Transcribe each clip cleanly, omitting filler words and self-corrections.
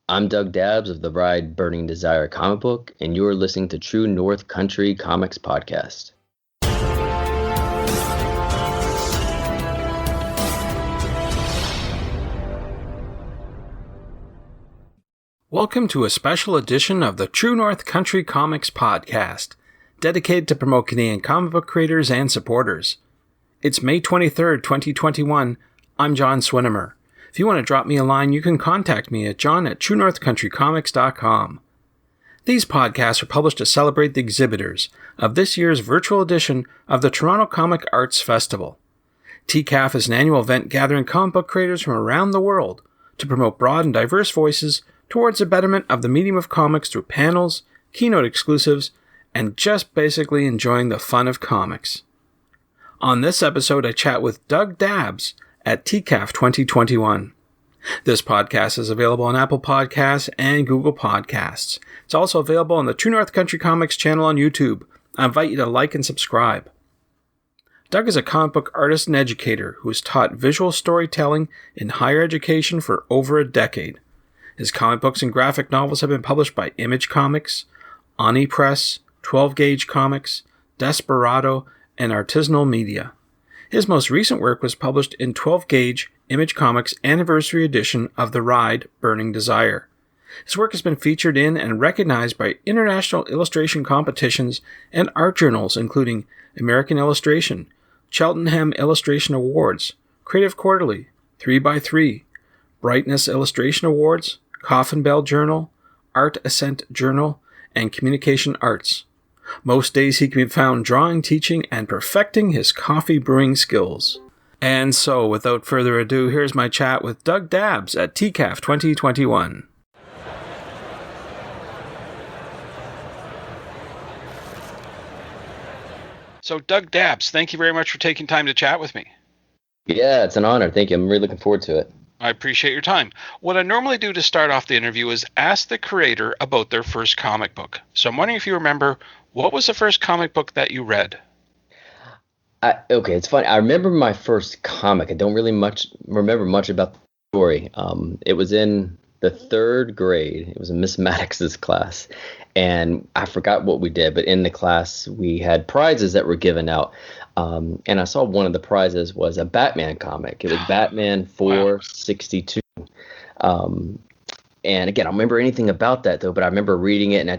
I'm Doug Dabbs of the Ride Burning Desire comic book, and you're listening to True North Country Comics Podcast. Welcome to a special edition of the True North Country Comics Podcast, dedicated to promote Canadian comic book creators and supporters. It's May 23rd, 2021. I'm John Swinimer. If you want to drop me a line, you can contact me at john@truenorthcountrycomics.com. These podcasts are published to celebrate the exhibitors of this year's virtual edition of the Toronto Comic Arts Festival. TCAF is an annual event gathering comic book creators from around the world to promote broad and diverse voices towards the betterment of the medium of comics through panels, keynote exclusives, and just basically enjoying the fun of comics. On this episode, I chat with Doug Dabbs at TCAF 2021. This podcast is available on Apple Podcasts and Google Podcasts. It's also available on the True North Country Comics channel on YouTube. I invite you to like and subscribe. Doug is a comic book artist and educator who has taught visual storytelling in higher education for over a decade. His comic books and graphic novels have been published by Image Comics, Ani Press, 12 Gauge Comics, Desperado, and Artisanal Media. His most recent work was published in 12 Gauge Image Comics Anniversary Edition of The Ride Burning Desire. His work has been featured in and recognized by international illustration competitions and art journals including American Illustration, Cheltenham Illustration Awards, Creative Quarterly, 3x3, Brightness Illustration Awards, Coffin Bell Journal, Art Ascent Journal, and Communication Arts. Most days he can be found drawing, teaching, and perfecting his coffee brewing skills. And so, without further ado, here's my chat with Doug Dabbs at TCAF 2021. So, Doug Dabbs, thank you very much for taking time to chat with me. Yeah, it's an honor. Thank you. I'm really looking forward to it. I appreciate your time. What I normally do to start off the interview is ask the creator about their first comic book. So I'm wondering if you remember, what was the first comic book that you read? Okay, it's funny. I remember my first comic. I don't really remember much about the story. It was in the third grade. It was in Miss Maddox's class. And I forgot what we did, but in the class we had prizes that were given out. And I saw one of the prizes was a Batman comic. It was Batman 462. And again, I don't remember anything about that though, but I remember reading it and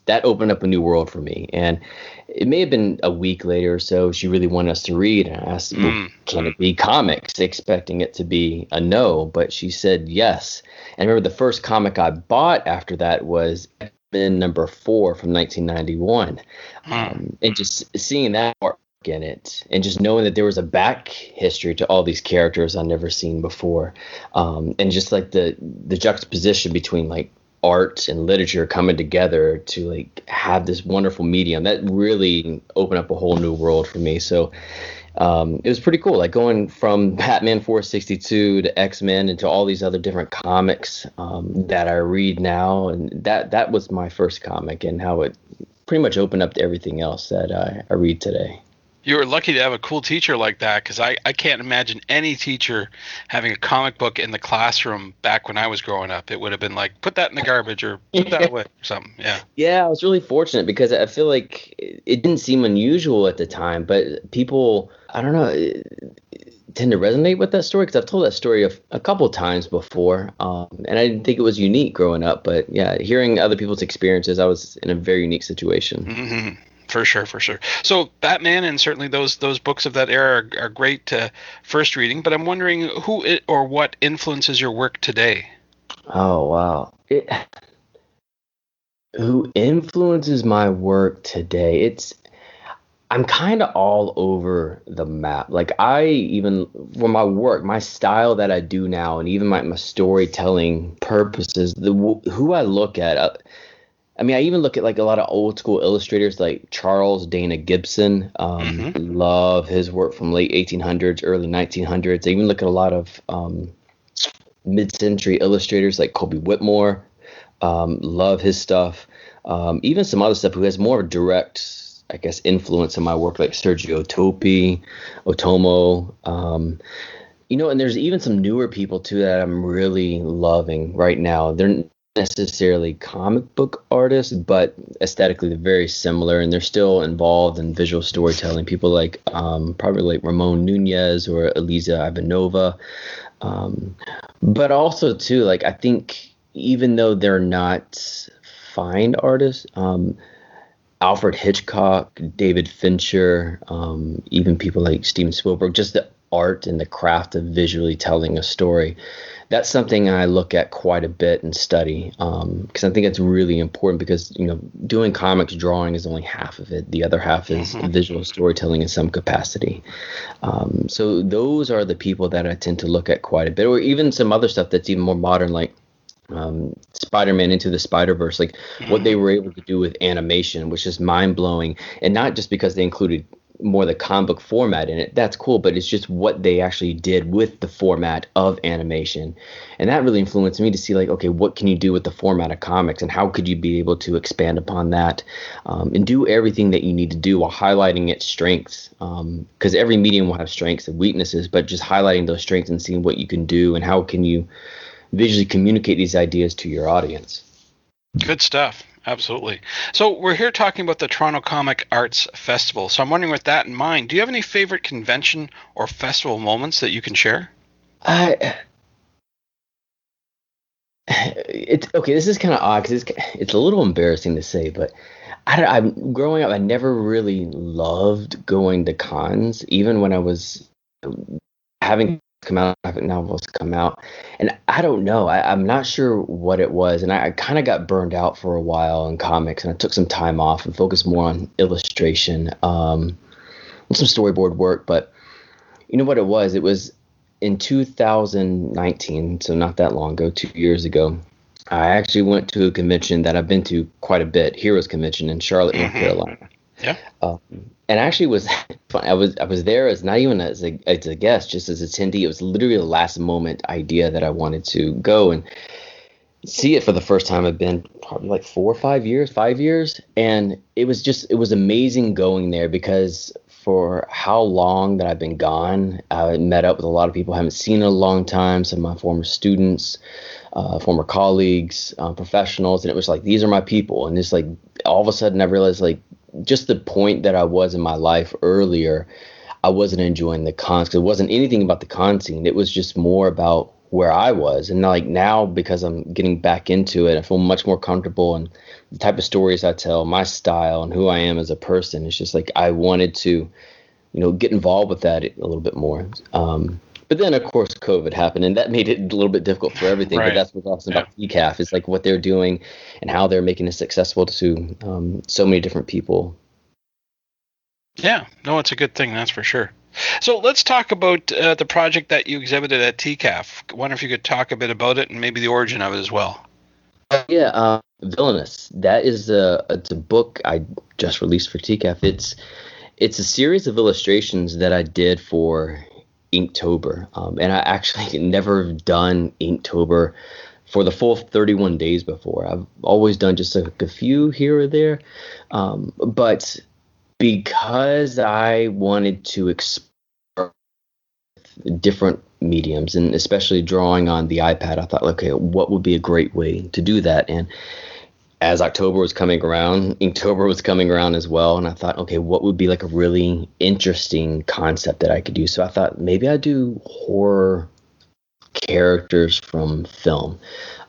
that opened up a new world for me. And it may have been a week later or so. She really wanted us to read. And I asked, can it be comics? Expecting it to be a no, but she said yes. And I remember the first comic I bought after that was X-Men number 4 from 1991. And just seeing that artwork in it and just knowing that there was a back history to all these characters I've never seen before. And just like the juxtaposition between like art and literature coming together to like have this wonderful medium that really opened up a whole new world for me. So it was pretty cool, like going from Batman 462 to X-Men and to all these other different comics that I read now. And that was my first comic and how it pretty much opened up to everything else that I read today. You were lucky to have a cool teacher like that, because I can't imagine any teacher having a comic book in the classroom back when I was growing up. It would have been like, put that in the garbage or put that away or something. Yeah. Yeah, I was really fortunate because I feel like it didn't seem unusual at the time, but people, I don't know, tend to resonate with that story because I've told that story a couple times before, and I didn't think it was unique growing up. But yeah, hearing other people's experiences, I was in a very unique situation. Mm-hmm. For sure. So Batman and certainly those books of that era are great first reading, but I'm wondering who or what influences your work today? Oh, wow. Who influences my work today? I'm kind of all over the map. Like even for my work, my style that I do now, and even my storytelling purposes, who I look at, I even look at like a lot of old school illustrators like Charles Dana Gibson. Love his work from late 1800s, early 1900s. I even look at a lot of mid-century illustrators like Colby Whitmore. Love his stuff. Even some other stuff who has more direct, I guess, influence in my work like Sergio Otomo. And there's even some newer people too that I'm really loving right now. They're not necessarily comic book artists, but aesthetically they're very similar, and they're still involved in visual storytelling. People like probably like Ramon Nunez or Eliza Ivanova, but also too like I think even though they're not fine artists, Alfred Hitchcock, David Fincher, even people like Steven Spielberg, just the art and the craft of visually telling a story. That's something I look at quite a bit and study, because I think it's really important because, doing comics drawing is only half of it. The other half is visual storytelling in some capacity. So those are the people that I tend to look at quite a bit, or even some other stuff that's even more modern, like Spider-Man Into the Spider-Verse, like what they were able to do with animation, which is mind-blowing. And not just because they included more the comic book format in it, that's cool, but it's just what they actually did with the format of animation. And that really influenced me to see, like, okay, what can you do with the format of comics, and how could you be able to expand upon that, and do everything that you need to do while highlighting its strengths, because every medium will have strengths and weaknesses, but just highlighting those strengths and seeing what you can do and how can you visually communicate these ideas to your audience. Good stuff. Absolutely. So we're here talking about the Toronto Comic Arts Festival. So I'm wondering, with that in mind, do you have any favorite convention or festival moments that you can share? It's okay. This is kind of odd because it's a little embarrassing to say, but I'm growing up. I never really loved going to cons, even when I was having graphic novels come out, and I don't know. I'm not sure what it was, and I kind of got burned out for a while in comics, and I took some time off and focused more on illustration, and some storyboard work. But you know what it was? It was in 2019, so not that long ago, 2 years ago. I actually went to a convention that I've been to quite a bit, Heroes Convention in Charlotte, North Carolina. Yeah. And actually was fun. I was there as not even as a guest, just as attendee. It was literally a last moment idea that I wanted to go and see it for the first time. I've been probably like 4 or 5 years, 5 years, and it was amazing going there because for how long that I've been gone, I met up with a lot of people I haven't seen in a long time. Some of my former students, former colleagues, professionals, and it was like these are my people. And it's like all of a sudden I realized like just the point that I was in my life earlier, I wasn't enjoying the cons because it wasn't anything about the con scene. It was just more about where I was. And like now, because I'm getting back into it, I feel much more comfortable and the type of stories I tell, my style, and who I am as a person. It's just like I wanted to, get involved with that a little bit more. But then, of course, COVID happened, and that made it a little bit difficult for everything. Right. But that's what's awesome about TCAF is like what they're doing and how they're making it successful to so many different people. Yeah, no, it's a good thing, that's for sure. So let's talk about the project that you exhibited at TCAF. I wonder if you could talk a bit about it and maybe the origin of it as well. Yeah, Villainous. That is it's a book I just released for TCAF. It's a series of illustrations that I did for Inktober, and I actually never done Inktober for the full 31 days before. I've always done just a few here or there, but because I wanted to explore different mediums and especially drawing on the iPad, I thought, okay, what would be a great way to do that? And as October was coming around, Inktober was coming around as well, and I thought, okay, what would be like a really interesting concept that I could do? So I thought maybe I'd do horror characters from film.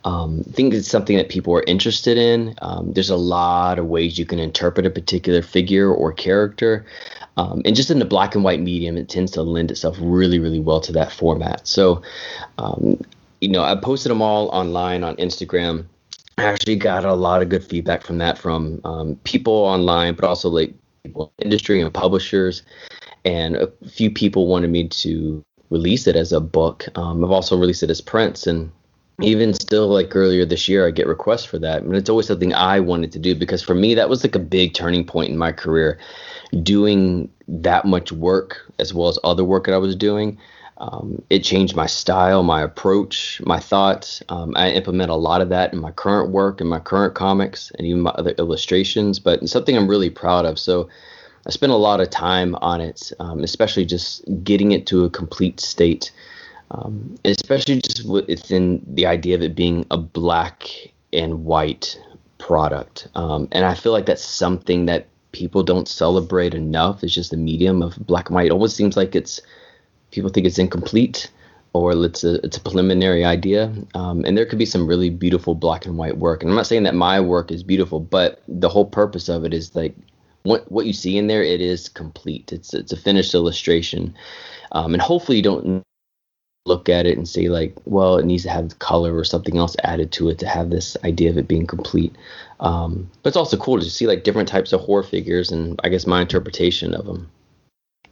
I think it's something that people are interested in. There's a lot of ways you can interpret a particular figure or character. And just in the black and white medium, it tends to lend itself really, really well to that format. So, I posted them all online on Instagram. I actually got a lot of good feedback from that from people online, but also like people in the industry and publishers. And a few people wanted me to release it as a book. I've also released it as prints, and even still, like earlier this year, I get requests for that. And it's always something I wanted to do because for me, that was like a big turning point in my career, doing that much work as well as other work that I was doing. It changed my style, my approach, my thoughts. I implement a lot of that in my current work, in my current comics, and even my other illustrations. But it's something I'm really proud of. So I spent a lot of time on it, especially just getting it to a complete state. Especially just within the idea of it being a black and white product. And I feel like that's something that people don't celebrate enough. It's just the medium of black and white. It almost seems like people think it's incomplete, or it's a preliminary idea. And there could be some really beautiful black and white work. And I'm not saying that my work is beautiful, but the whole purpose of it is like what you see in there, it is complete. It's a finished illustration. And hopefully you don't look at it and say like, well, it needs to have color or something else added to it to have this idea of it being complete. But it's also cool to see like different types of horror figures, and I guess my interpretation of them.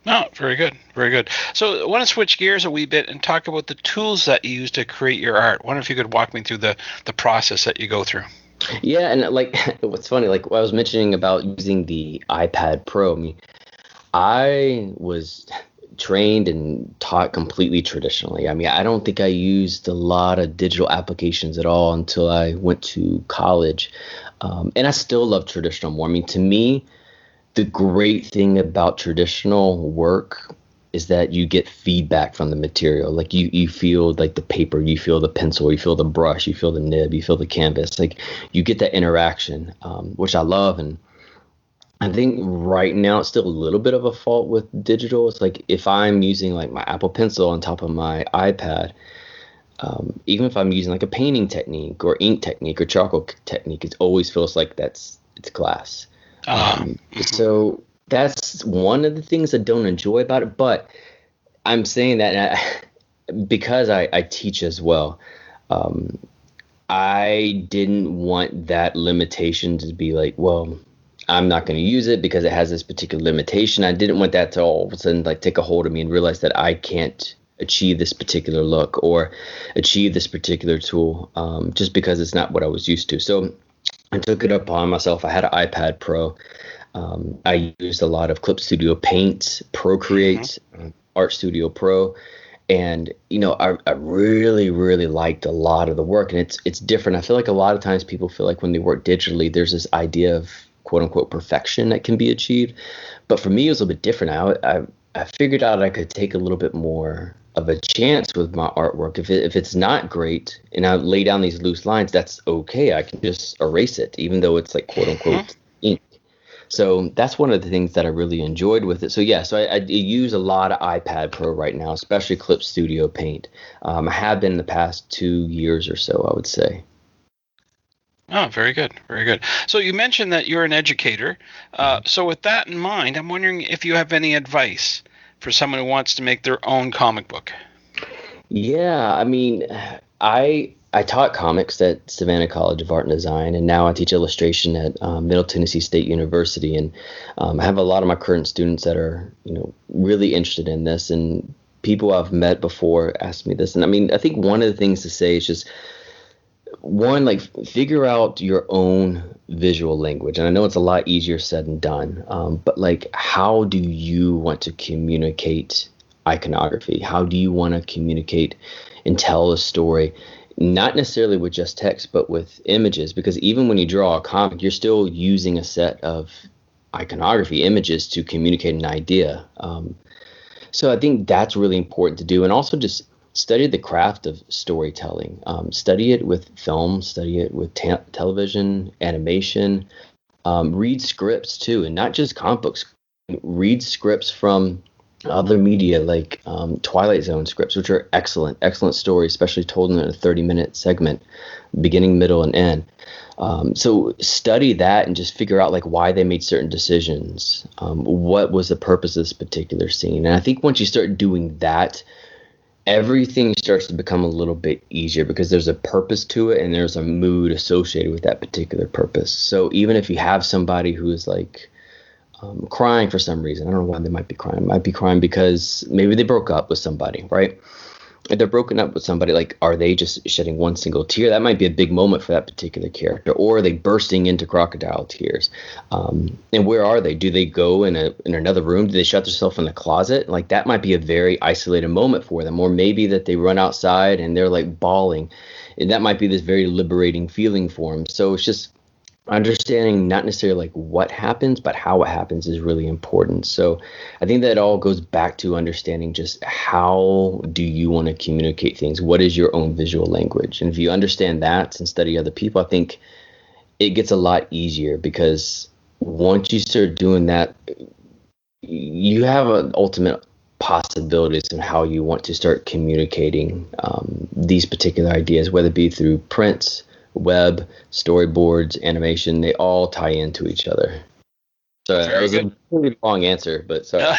Oh, very good. Very good. So I want to switch gears a wee bit and talk about the tools that you use to create your art. I wonder if you could walk me through the process that you go through. Yeah, and like what's funny, like what I was mentioning about using the iPad Pro, I mean, I was trained and taught completely traditionally. I mean, I don't think I used a lot of digital applications at all until I went to college. And I still love traditional more. I mean, to me, the great thing about traditional work is that you get feedback from the material. Like you feel like the paper, you feel the pencil, you feel the brush, you feel the nib, you feel the canvas. Like you get that interaction, which I love. And I think right now it's still a little bit of a fault with digital. It's like if I'm using like my Apple Pencil on top of my iPad, even if I'm using like a painting technique or ink technique or charcoal technique, it always feels like it's glass. So that's one of the things I don't enjoy about it. But I'm saying that because I teach as well. I didn't want that limitation to be like, well, I'm not going to use it because it has this particular limitation. I didn't want that to all of a sudden like take a hold of me and realize that I can't achieve this particular look or achieve this particular tool just because it's not what I was used to. So I took it upon myself. I had an iPad Pro. I used a lot of Clip Studio Paint, Procreate, Art Studio Pro. And, I really, really liked a lot of the work. And it's different. I feel like a lot of times people feel like when they work digitally, there's this idea of quote unquote perfection that can be achieved. But for me, it was a little bit different. I figured out I could take a little bit more of a chance with my artwork. If it's not great and I lay down these loose lines, that's okay. I can just erase it, even though it's like quote unquote ink. So that's one of the things that I really enjoyed with it. So yeah, so I use a lot of iPad Pro right now, especially Clip Studio Paint. I have been in the past 2 years or so, I would say. Oh, very good. Very good. So you mentioned that you're an educator. So with that in mind, I'm wondering if you have any advice for someone who wants to make their own comic book. Yeah, I mean, I taught comics at Savannah College of Art and Design, and now I teach illustration at Middle Tennessee State University. And I have a lot of my current students that are, really interested in this, and people I've met before ask me this. And I mean, I think one of the things to say is just one, like figure out your own visual language. And I know it's a lot easier said than done, but like, how do you want to communicate iconography? How do you want to communicate and tell a story? Not necessarily with just text, but with images, because even when you draw a comic, you're still using a set of iconography images to communicate an idea. So I think that's really important to do. And also just study the craft of storytelling. Study it with film, study it with television, animation. Read scripts too, and not just comic books. Read scripts from other media like Twilight Zone scripts, which are excellent stories, especially told in a 30-minute segment, beginning, middle, and end. So study that and just figure out like why they made certain decisions. What was the purpose of this particular scene? And I think once you start doing that, everything starts to become a little bit easier because there's a purpose to it and there's a mood associated with that particular purpose. So even if you have somebody who is like crying for some reason, I don't know why they might be crying. Might be crying because maybe they broke up with somebody, right? If they're broken up with somebody, like, are they just shedding one single tear? That might be a big moment for that particular character. Or are they bursting into crocodile tears? And where are they? Do they go in another room? Do they shut themselves in a closet? Like, that might be a very isolated moment for them. Or maybe that they run outside and they're like bawling. And that might be this very liberating feeling for them. So it's just understanding not necessarily like what happens, but how it happens is really important. So I think that all goes back to understanding just how do you want to communicate things? What is your own visual language? And if you understand that and study other people, I think it gets a lot easier, because once you start doing that, you have an ultimate possibilities in how you want to start communicating these particular ideas, whether it be through prints, web, storyboards, animation. They all tie into each other. So that Very was good. a really long answer, but sorry.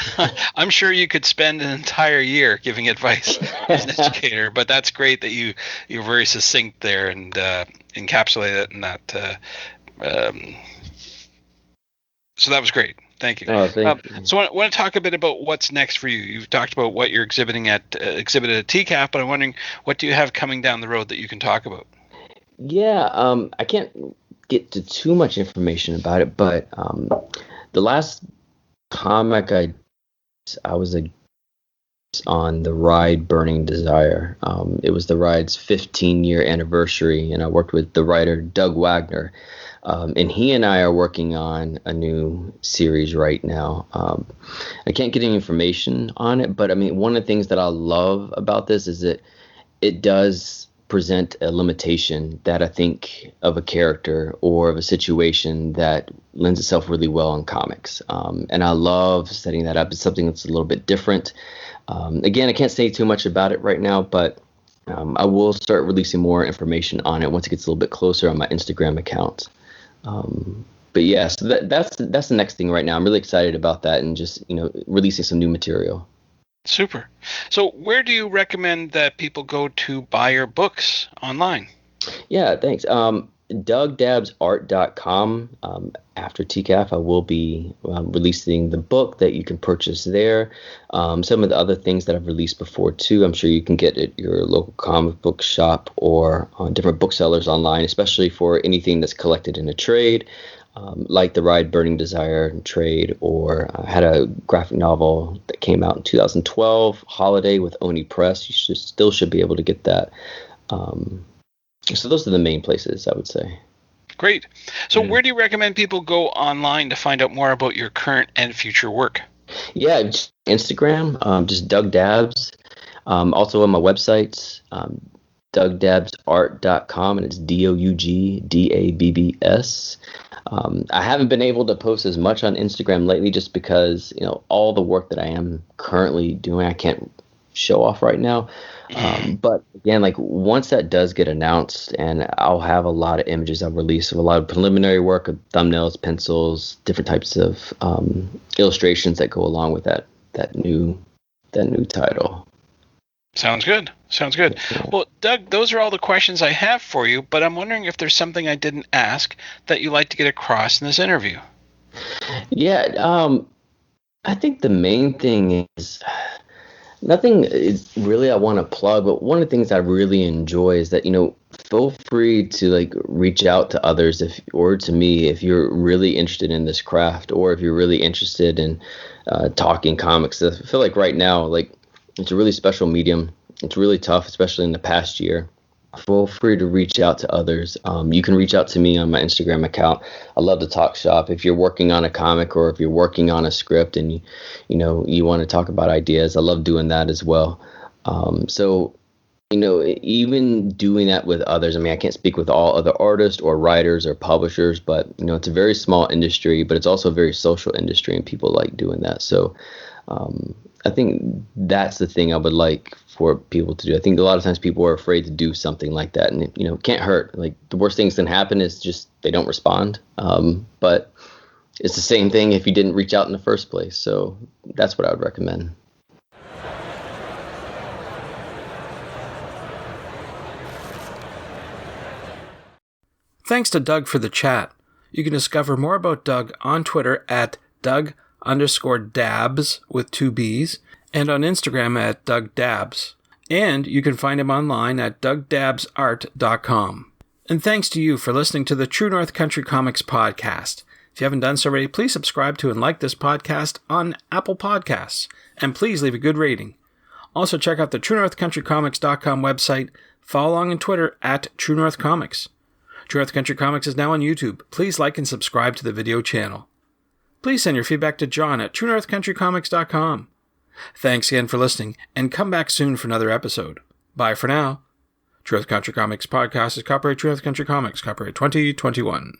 I'm sure you could spend an entire year giving advice as an educator, but that's great that you're very succinct there and encapsulate it in that. Um, so that was great. Thank you. Oh, thank you. So I want to talk a bit about what's next for you. You've talked about what you're exhibiting at exhibited at TCAF, but I'm wondering, what do you have coming down the road that you can talk about? Yeah, I can't get to too much information about it, but the last comic I was on the ride Burning Desire. It was the ride's 15-year anniversary, and I worked with the writer Doug Wagner. And he and I are working on a new series right now. I can't get any information on it, but I mean, one of the things that I love about this is that it does present a limitation that I think of a character or of a situation that lends itself really well in comics. And I love setting that up. It's something that's a little bit different. Again, I can't say too much about it right now, but I will start releasing more information on it once it gets a little bit closer on my Instagram account. But yeah, so that's the next thing right now. I'm really excited about that, and just releasing some new material. Super. So where do you recommend that people go to buy your books online? Yeah, thanks. DougDabsArt.com. After TCAF, I will be releasing the book that you can purchase there. Some of the other things that I've released before too, I'm sure you can get at your local comic book shop or on different booksellers online, especially for anything that's collected in a trade. Like the Ride Burning Desire trade, or I had a graphic novel that came out in 2012, Holiday with Oni Press. You should be able to get that. So those are the main places, I would say. Great. So where do you recommend people go online to find out more about your current and future work? Yeah, just Instagram, just Doug Dabs. Also on my websites, DougDabsArt.com, and it's DougDabbs. I haven't been able to post as much on Instagram lately, just because all the work that I am currently doing, I can't show off right now. But again, like once that does get announced, and I'll have a lot of images I'll release of a lot of preliminary work of thumbnails, pencils, different types of illustrations that go along with that new title. Sounds good. Well, Doug, those are all the questions I have for you, but I'm wondering if there's something I didn't ask that you'd like to get across in this interview. Yeah, I think the main thing is nothing is really I want to plug, but one of the things I really enjoy is that, feel free to like reach out to others or to me if you're really interested in this craft, or if you're really interested in talking comics. I feel like right now, like, it's a really special medium. It's really tough, especially in the past year. Feel free to reach out to others. You can reach out to me on my Instagram account. I love to talk shop. If you're working on a comic, or if you're working on a script and you want to talk about ideas, I love doing that as well. So even doing that with others. I mean, I can't speak with all other artists or writers or publishers, but it's a very small industry, but it's also a very social industry, and people like doing that. So I think that's the thing I would like for people to do. I think a lot of times people are afraid to do something like that, and it can't hurt. Like, the worst things can happen is just they don't respond. But it's the same thing if you didn't reach out in the first place. So that's what I would recommend. Thanks to Doug for the chat. You can discover more about Doug on Twitter at Doug_Dabs with 2 B's, and on Instagram at DougDabs. And you can find him online at DougDabsArt.com. And thanks to you for listening to the True North Country Comics podcast. If you haven't done so already, please subscribe to and like this podcast on Apple Podcasts, and please leave a good rating. Also check out the TrueNorthCountryComics.com website, follow along on Twitter at True North Comics. True North Country Comics is now on YouTube. Please like and subscribe to the video channel. Please send your feedback to John at TrueNorthCountryComics.com. Thanks again for listening, and come back soon for another episode. Bye for now. True North Country Comics podcast is copyright True North Country Comics, copyright 2021.